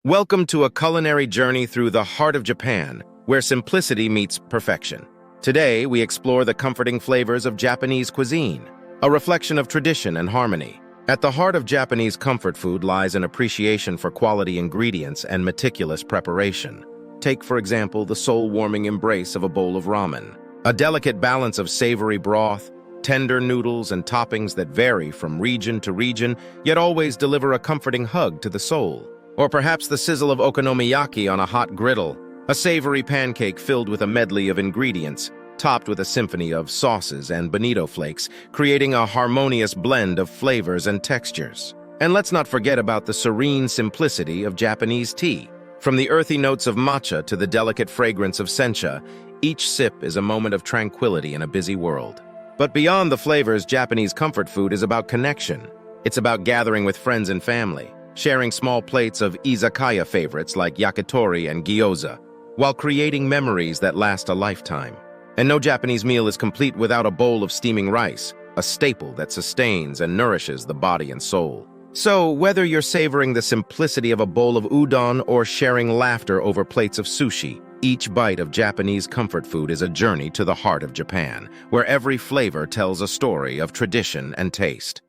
Welcome to a culinary journey through the heart of Japan, where simplicity meets perfection. Today, we explore the comforting flavors of Japanese cuisine, a reflection of tradition and harmony. At the heart of Japanese comfort food lies an appreciation for quality ingredients and meticulous preparation. Take, for example, the soul-warming embrace of a bowl of ramen, a delicate balance of savory broth, tender noodles, and toppings that vary from region to region, yet always deliver a comforting hug to the soul. Or perhaps the sizzle of okonomiyaki on a hot griddle, a savory pancake filled with a medley of ingredients, topped with a symphony of sauces and bonito flakes, creating a harmonious blend of flavors and textures. And let's not forget about the serene simplicity of Japanese tea. From the earthy notes of matcha to the delicate fragrance of sencha, each sip is a moment of tranquility in a busy world. But beyond the flavors, Japanese comfort food is about connection. It's about gathering with friends and family, sharing small plates of izakaya favorites like yakitori and gyoza, while creating memories that last a lifetime. And no Japanese meal is complete without a bowl of steaming rice, a staple that sustains and nourishes the body and soul. So, whether you're savoring the simplicity of a bowl of udon or sharing laughter over plates of sushi, each bite of Japanese comfort food is a journey to the heart of Japan, where every flavor tells a story of tradition and taste.